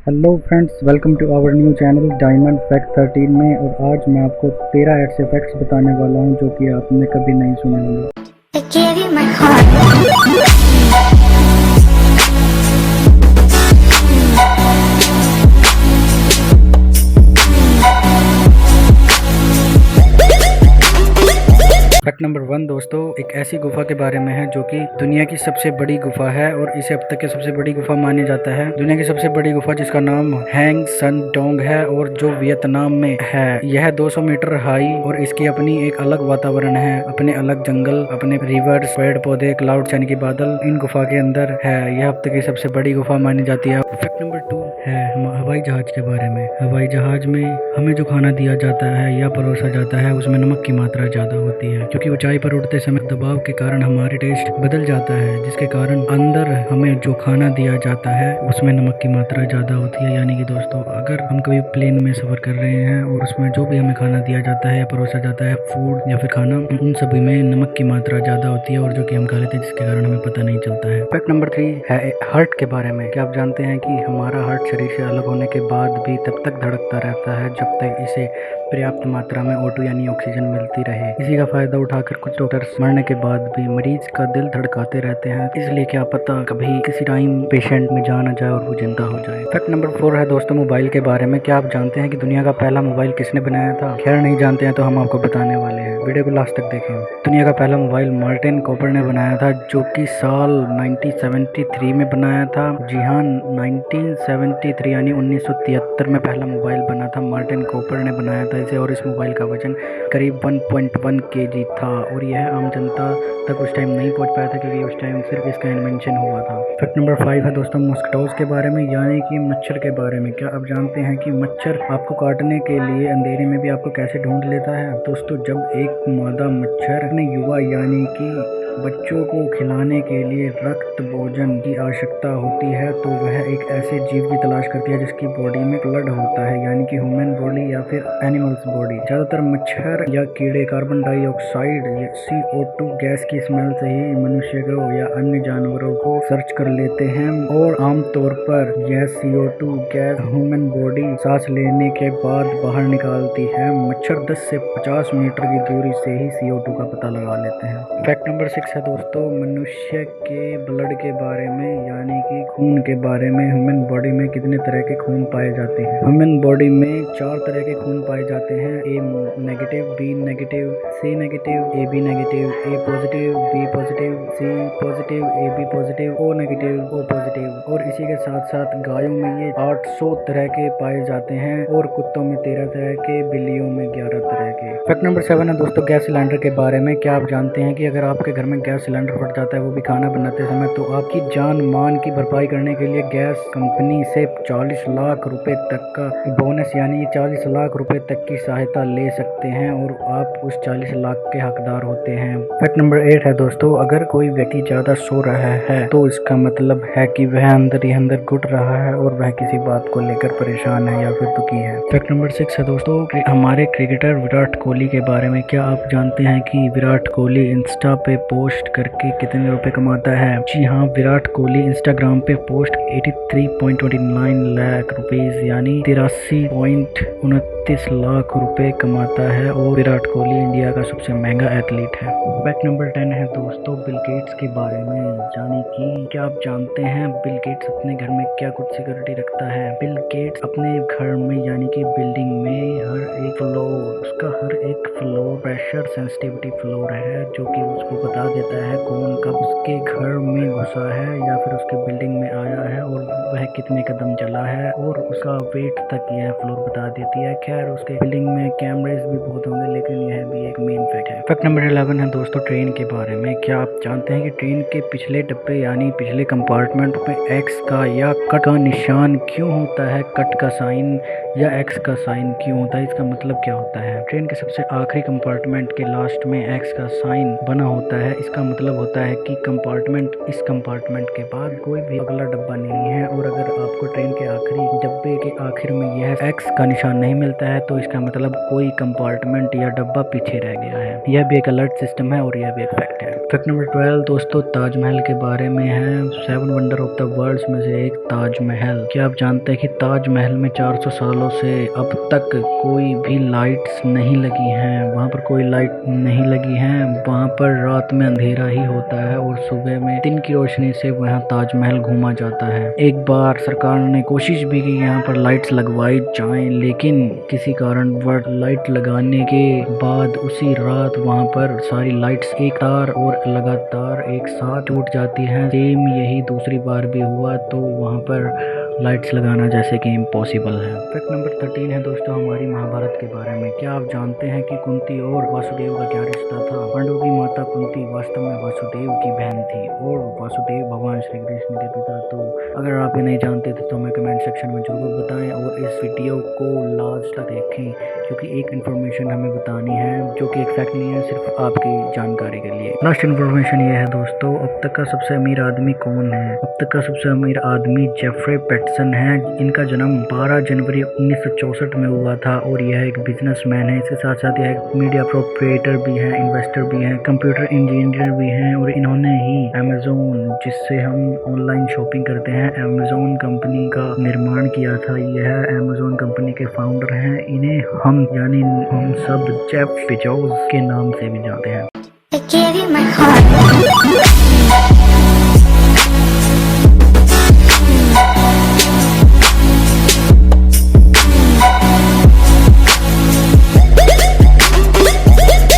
Hello friends, welcome to our new channel diamond fact 13 में। और आज मैं आपको 13 ऐसे फैक्ट्स बताने वाला हूं जो कि आपने कभी नहीं सुने होंगे। I gave you my heart. Fact number 1 दोस्तों, एक ऐसी गुफा के बारे में है जो कि दुनिया की सबसे बड़ी गुफा है और इसे अब तक की सबसे बड़ी गुफा मानी जाता है। दुनिया की सबसे बड़ी गुफा जिसका नाम हैंग सन डोंग है और जो वियतनाम में है। यह 200 मीटर हाई और इसकी अपनी एक अलग वातावरण है, अपने अलग जंगल, अपने रिवर्स, पेड़ पौधे, क्लाउड्स यानी कि बादल इन गुफा के अंदर है। यह अब तक की सबसे बड़ी गुफा मानी जाती है। फैक्ट नंबर 2 है हवाई जहाज के बारे में। हवाई जहाज में हमें जो खाना दिया जाता है या परोसा जाता है उसमें नमक की मात्रा ज्यादा होती है, क्योंकि ऊंचाई पर उड़ते समय दबाव के कारण हमारे टेस्ट बदल जाता है, जिसके कारण अंदर हमें जो खाना दिया जाता है उसमें नमक की मात्रा ज्यादा होती है। यानी कि दोस्तों, अगर हम कभी प्लेन में सफर कर रहे हैं और उसमें जो भी हमें खाना दिया जाता है या परोसा जाता है, फूड या फिर खाना, उन सभी में नमक की मात्रा ज्यादा होती है और जो कि हम खा लेते हैं, जिसके कारण हमें पता नहीं चलता है। फैक्ट नंबर 3 है हार्ट के बारे में। क्या आप जानते हैं कि हमारा हार्ट शरीर से अलग होने के बाद भी तब तक धड़कता रहता है जब तक इसे पर्याप्त मात्रा में O2 यानी ऑक्सीजन मिलती रहे। इसी का फायदा उठाकर कुछ डॉक्टर्स मरने के बाद भी मरीज का दिल धड़काते रहते हैं, इसलिए क्या पता कभी किसी टाइम पेशेंट में जान आ जाए और वो जिंदा हो जाए। फैक्ट नंबर 4 है दोस्तों मोबाइल के बारे में। क्या आप जानते हैं कि दुनिया का पहला मोबाइल किसने बनाया था? खैर नहीं जानते हैं तो हम आपको बताने वाले हैं, वीडियो को लास्ट तक देखें। दुनिया का पहला मोबाइल मार्टिन कॉपर ने बनाया था, जो कि साल 1973 में बनाया था। जी हाँ, 1973 यानी 1973 में पहला मोबाइल बना था। मार्टिन कॉपर ने बनाया था इसे और इस मोबाइल का वजन करीब 1.1 kg था और यह आम जनता तक उस टाइम नहीं पहुंच पाया था, क्योंकि उस टाइम सिर्फ इसका इन्वेंशन हुआ था। फैक्ट नंबर 5 है दोस्तों मॉस्किटोज के बारे में, यानी कि मच्छर के बारे में। क्या आप जानते हैं कि मच्छर आपको काटने के लिए अंधेरे में भी आपको कैसे ढूंढ लेता है? दोस्तों, जब एक मादा मच्छर अपने युवा यानी कि बच्चों को खिलाने के लिए रक्त भोजन की आवश्यकता होती है, तो वह एक ऐसे जीव की तलाश करती है जिसकी बॉडी में ब्लड होता है, यानी कि ह्यूमन बॉडी या फिर एनिमल्स बॉडी। ज्यादातर मच्छर या कीड़े कार्बन डाइऑक्साइड या CO2 गैस की स्मेल से ही मनुष्य को या अन्य जानवरों को सर्च कर लेते हैं और आमतौर पर यह CO2 गैस ह्यूमन बॉडी सांस लेने के बाद बाहर निकालती है। मच्छर 10 से 50 मीटर की दूरी से ही CO2 का पता लगा लेते हैं। फैक्ट नंबर 6 है दोस्तों मनुष्य के ब्लड के बारे में, यानी कि खून के बारे में। ह्यूमन बॉडी में कितने तरह के खून पाए जाते हैं? ह्यूमन बॉडी में 4 तरह के खून पाए जाते हैं, A negative, B negative, C negative, AB negative, A positive, B positive, C positive, AB positive, O negative, O positive. और इसी के साथ साथ गायों में ये 800 तरह के पाए जाते हैं और कुत्तों में 13 तरह के, बिल्लियों में 11 तरह के। फैक्ट नंबर 7 है दोस्तों गैस सिलेंडर के बारे में। क्या आप जानते हैं कि अगर आपके घर में गैस सिलेंडर फट जाता है, वो भी खाना बनाते समय, तो आपकी जान मान की भरपाई करने के लिए गैस कंपनी से 40 लाख रुपए तक का बोनस यानी 40 लाख रुपए तक की सहायता ले सकते हैं और आप उस 40 लाख के हकदार होते हैं। फैक्ट नंबर 8 है दोस्तों, अगर कोई व्यक्ति ज्यादा सो रहा है तो इसका मतलब है कि वह अंदर ही अंदर घुट रहा है और वह किसी बात को लेकर परेशान है या फिर दुखी है। फैक्ट नंबर 6 है दोस्तों हमारे क्रिकेटर विराट कोहली के बारे में। क्या आप जानते हैं कि विराट कोहली इंस्टा पे पोस्ट करके कितने रुपए कमाता है? जी हाँ, विराट कोहली इंस्टाग्राम पे पोस्ट 83.29 लाख रुपीज यानी 83.29 लाख रुपए कमाता है और विराट कोहली इंडिया का सबसे महंगा एथलीट है। फैक्ट नंबर 10 है दोस्तों बिल गेट्स के बारे में, यानी कि क्या आप जानते हैं बिल गेट्स अपने घर में क्या कुछ सिक्योरिटी रखता है? बिल गेट्स अपने घर में यानी कि बिल्डिंग में हर एक फ्लोर, उसका हर एक फ्लोर प्रेशर सेंसिटिविटी फ्लोर है, जो कि उसको बता देता है कौन कब उसके घर में घुसा है या फिर उसके बिल्डिंग में आया है और वह कितने कदम चला है, और उसका वेट तक यह फ्लोर बता देती है। खैर उसके बिल्डिंग में कैमरेज भी बहुत होंगे, लेकिन यह भी एक मेन फैक्ट है। फैक्ट नंबर 11 है दोस्तों ट्रेन के बारे में। क्या आप जानते हैं कि ट्रेन के पिछले डब्बे यानी पिछले कंपार्टमेंट में एक्स का या कट का निशान क्यों होता है? कट का साइन या एक्स का साइन क्यों होता है? इसका मतलब क्या होता है? ट्रेन के सबसे आखिरी कंपार्टमेंट के लास्ट में एक्स का साइन बना होता है। इसका मतलब होता है कि इस कंपार्टमेंट के बाद कोई भी अगला डब्बा नहीं है, और अगर आपको ट्रेन के आखिरी डब्बे के आखिर में यह एक्स का निशान नहीं मिलता रहता है तो इसका मतलब कोई कंपार्टमेंट या डब्बा पीछे रह गया है। यह भी एक अलर्ट सिस्टम है और यह भी एक फैक्ट है। फैक्ट नंबर 12 दोस्तों ताजमहल के बारे में है। 7 वंडर ऑफ द वर्ल्ड में से एक ताजमहल। क्या आप जानते हैं कि ताजमहल में 400 सालों से अब तक कोई भी लाइट्स नहीं लगी हैं। वहाँ पर कोई लाइट नहीं लगी है। वहाँ पर रात में अंधेरा ही होता है और सुबह में दिन की रोशनी से वहाँ ताजमहल घूमा जाता है। एक बार सरकार ने कोशिश भी की यहाँ पर लाइट्स लगवाई जाएं, लेकिन किसी कारण लाइट लगाने के बाद उसी रात वहाँ पर सारी लाइट्स एक तार और लगातार एक साथ टूट जाती हैं। सेम यही दूसरी बार भी हुआ तो वहाँ पर लाइट्स लगाना जैसे कि इम्पॉसिबल है। फैक्ट नंबर 13 है दोस्तों हमारी महाभारत के बारे में। क्या आप जानते हैं कि कुंती और वासुदेव का क्या रिश्ता था? पांडवों की माता कुंती वास्तव में वासुदेव की बहन थी और वासुदेव भगवान श्री कृष्ण के पिता। तो अगर आप ये नहीं जानते थे तो हमें कमेंट सेक्शन में जरूर बताएं और इस वीडियो को लास्ट तक देखें क्योंकि एक इन्फॉर्मेशन हमें बतानी है जो कि एक फैक्ट नहीं है, सिर्फ आपकी जानकारी के लिए। लास्ट इन्फॉर्मेशन ये है दोस्तों, अब तक का सबसे अमीर आदमी कौन है? अब तक का सबसे अमीर आदमी जेफरे पेटसन है। इनका जन्म 12 जनवरी 1964 में हुआ था और यह एक बिजनेसमैन है। इसके साथ साथ यह एक मीडिया प्रोप्राइटर भी है, इन्वेस्टर भी है, कंप्यूटर इंजीनियर भी हैं और इन्होंने ही अमेजोन, जिससे हम ऑनलाइन शॉपिंग करते हैं, अमेजोन कंपनी का निर्माण किया था। यह अमेजोन कंपनी के फाउंडर हैं। इन्हें हम सब जेफ बेजोस के नाम से भी जानते हैं। I gave you my heart.